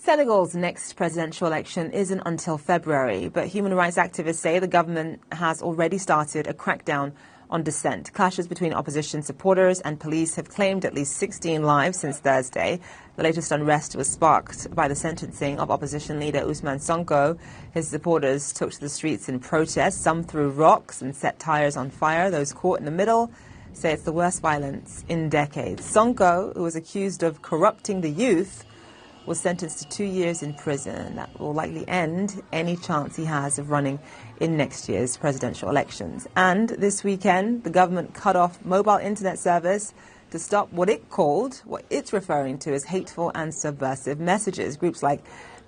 Senegal's next presidential election isn't until February, but human rights activists say the government has already started a crackdown on dissent. Clashes between opposition supporters and police have claimed at least 16 lives since Thursday. The latest unrest was sparked by the sentencing of opposition leader Ousmane Sonko. His supporters took to the streets in protest. Some threw rocks and set tires on fire. Those caught in the middle say it's the worst violence in decades. Sonko, who was accused of corrupting the youth, was sentenced to 2 years in prison. That will likely end any chance he has of running in next year's presidential elections. And this weekend, the government cut off mobile internet service to stop what it's referring to as hateful and subversive messages. Groups like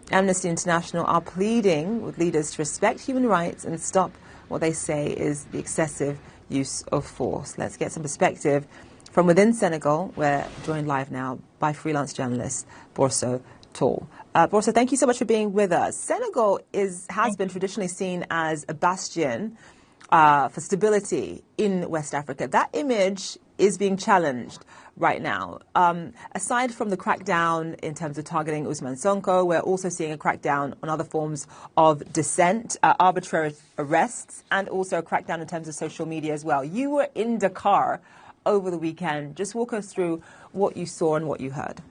Amnesty International are pleading with leaders to respect human rights and stop what they say is the excessive use of force. Let's get some perspective from within Senegal. We're joined live now by freelance journalist Borso Tall. Borso, thank you so much for being with us. Senegal has been traditionally seen as a bastion for stability in West Africa. That image is being challenged right now. Aside from the crackdown in terms of targeting Ousmane Sonko, we're also seeing a crackdown on other forms of dissent, arbitrary arrests, and also a crackdown in terms of social media as well. You were in Dakar over the weekend. Just walk us through what you saw and what you heard.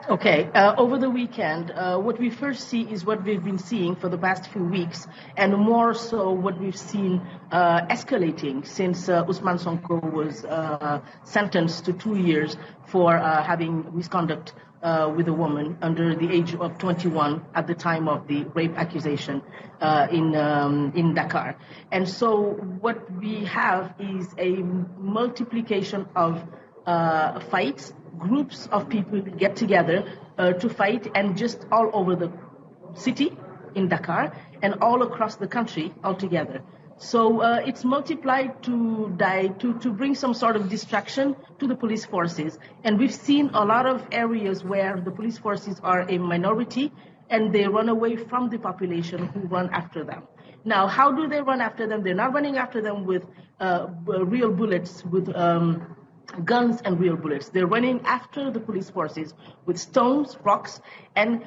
Okay, over the weekend, what we first see is what we've been seeing for the past few weeks, and more so what we've seen escalating since Ousmane Sonko was sentenced to 2 years for having misconduct with a woman under the age of 21 at the time of the rape accusation in Dakar. And so what we have is a multiplication of fights. Groups of people get together to fight, and just all over the city in Dakar and all across the country altogether. So it's multiplied to bring some sort of distraction to the police forces. And we've seen a lot of areas where the police forces are a minority and they run away from the population who run after them. Now, how do they run after them? They're not running after them with real bullets, with guns and real bullets. They're running after the police forces with stones, rocks, and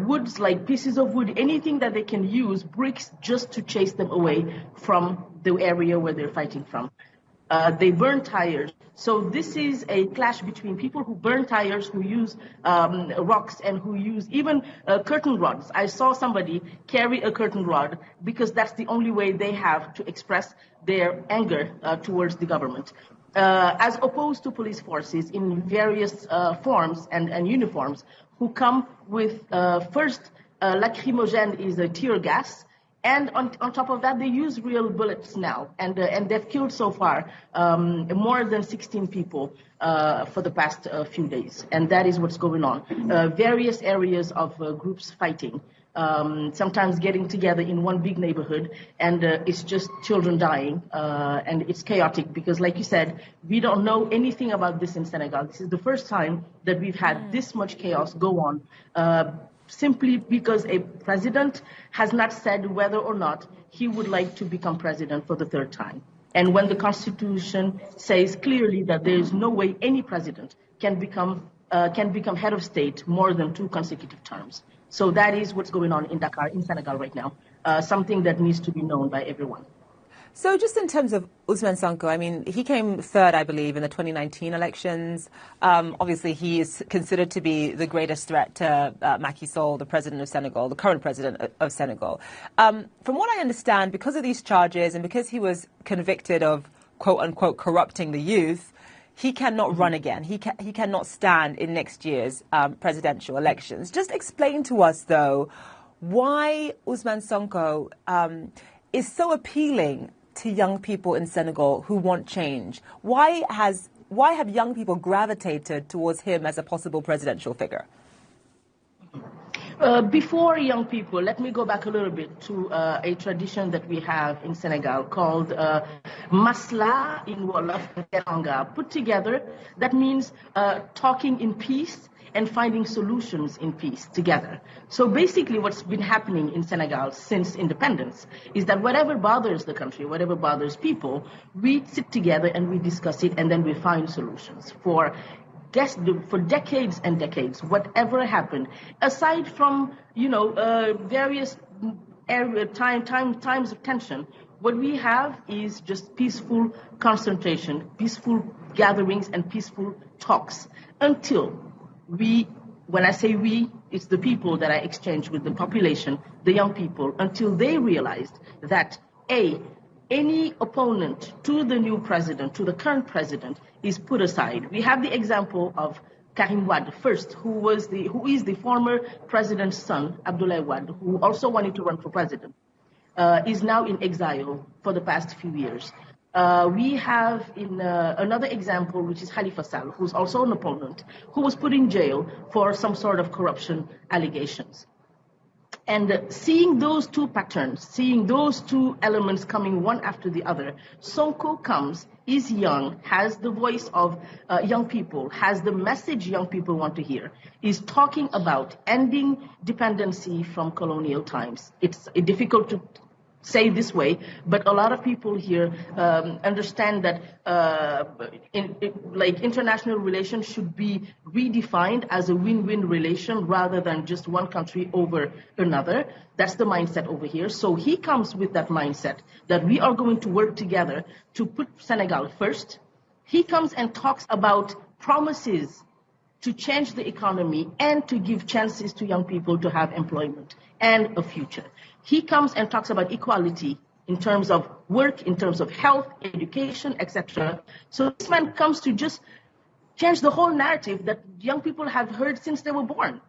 woods, like pieces of wood, anything that they can use, bricks, just to chase them away from the area where they're fighting from. They burn tires. So this is a clash between people who burn tires, who use rocks, and who use even curtain rods. I saw somebody carry a curtain rod because that's the only way they have to express their anger towards the government. As opposed to police forces in various forms and uniforms who come with first lacrimogene is a tear gas. And on top of that, they use real bullets now, and they've killed so far more than 16 people for the past few days, and that is what's going on. Various areas of groups fighting, sometimes getting together in one big neighborhood, and it's just children dying, and it's chaotic because, like you said, we don't know anything about this in Senegal. This is the first time that we've had this much chaos go on. Simply because a president has not said whether or not he would like to become president for the third time. And when the Constitution says clearly that there is no way any president can become head of state more than 2 consecutive terms. So that is what's going on in Dakar, in Senegal right now, something that needs to be known by everyone. So just in terms of Ousmane Sonko, I mean, he came third, I believe, in the 2019 elections. Obviously, he is considered to be the greatest threat to Macky Sall, the president of Senegal, the current president of Senegal. From what I understand, because of these charges and because he was convicted of, quote unquote, corrupting the youth, he cannot run again. He cannot stand in next year's presidential elections. Just explain to us, though, why Ousmane Sonko is so appealing to young people in Senegal who want change. Why have young people gravitated towards him as a possible presidential figure? Before young people, let me go back a little bit to a tradition that we have in Senegal called Masla in Wolof Teranga. Put together, that means talking in peace and finding solutions in peace together. So basically what's been happening in Senegal since independence is that whatever bothers the country, whatever bothers people, we sit together and we discuss it, and then we find solutions for for decades and decades, whatever happened, aside from, various times of tension, what we have is just peaceful concentration, peaceful gatherings, and peaceful talks until when I say we, it's the people that I exchange with, the population, the young people, until they realized that, any opponent to the new president, to the current president, is put aside. We have the example of Karim Wade first, who is the former president's son, Abdoulaye Wade, who also wanted to run for president, is now in exile for the past few years. We have another example, which is Khalifa Sall, who's also an opponent, who was put in jail for some sort of corruption allegations. And seeing those two patterns, seeing those two elements coming one after the other, Sonko comes, is young, has the voice of young people, has the message young people want to hear, is talking about ending dependency from colonial times. It's difficult to say this way, but a lot of people here understand that international relations should be redefined as a win-win relation rather than just one country over another. That's the mindset over here. So he comes with that mindset that we are going to work together to put Senegal first. He comes and talks about promises to change the economy and to give chances to young people to have employment and a future. He comes and talks about equality in terms of work, in terms of health, education, etc. So this man comes to just change the whole narrative that young people have heard since they were born.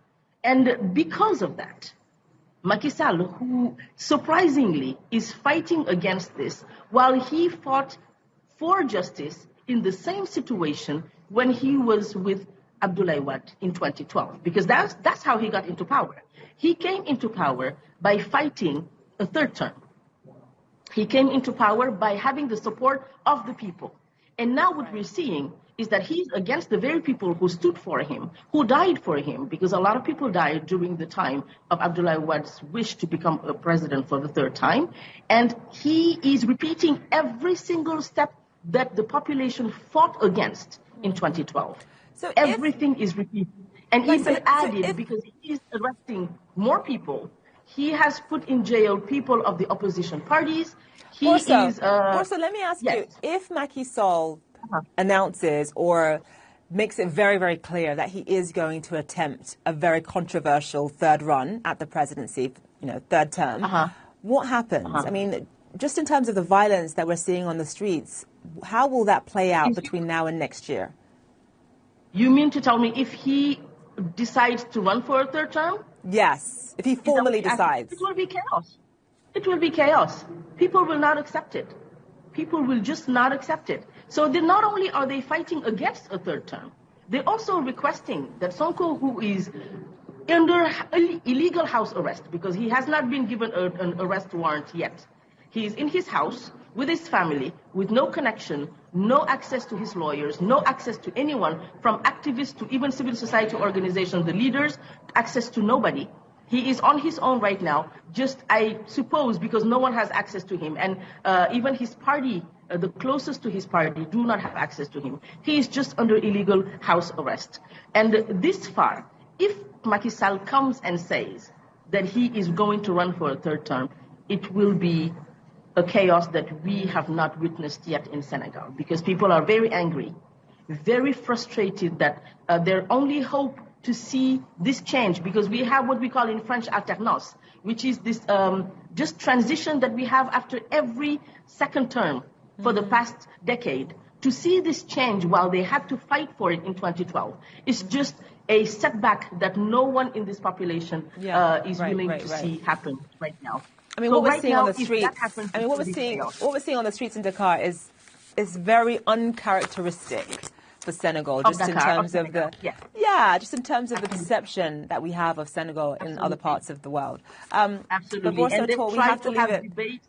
And because of that, Macky Sall, who surprisingly is fighting against this, while he fought for justice in the same situation when he was with Abdoulaye Wade in 2012, because that's how he got into power. He came into power by fighting a third term. He came into power by having the support of the people. And now what we're seeing is that he's against the very people who stood for him, who died for him, because a lot of people died during the time of Abdoulaye Wade's wish to become a president for the third time. And he is repeating every single step that the population fought against in 2012. So everything is repeated. And even added, because he is arresting more people, he has put in jail people of the opposition parties. Also, let me ask you, if Macky Sall announces or makes it very, very clear that he is going to attempt a very controversial third run at the presidency, third term, what happens? I mean, just in terms of the violence that we're seeing on the streets, how will that play out between now and next year? You mean to tell me if he decides to run for a third term? Yes, if he formally decides. It will be chaos. It will be chaos. People will not accept it. People will just not accept it. So not only are they fighting against a third term, they're also requesting that Sonko, who is under illegal house arrest, because he has not been given an arrest warrant yet. He is in his house with his family, with no connection, no access to his lawyers, no access to anyone, from activists to even civil society organizations, the leaders, access to nobody. He is on his own right now, just, I suppose, because no one has access to him. And even his party, the closest to his party, do not have access to him. He is just under illegal house arrest. And this far, if Macky Sall comes and says that he is going to run for a third term, it will be a chaos that we have not witnessed yet in Senegal, because people are very angry, very frustrated that their only hope to see this change, because we have what we call in French alternance, which is this just transition that we have after every second term for the past decade. To see this change while they had to fight for it in 2012 is just a setback that no one in this population is willing to see happen right now. I mean, what we're seeing on the streets. I mean, what we're seeing on the streets in Dakar is very uncharacteristic for Senegal, just in terms of the just in terms of the perception that we have of Senegal in other parts of the world. Absolutely. But we have to leave it.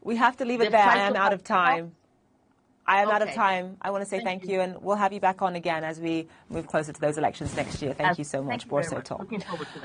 We have to leave it there. I am out of time. I am out of time. I want to say thank you, and we'll have you back on again as we move closer to those elections next year. Thank you so much, Borso Tol. Looking forward to that.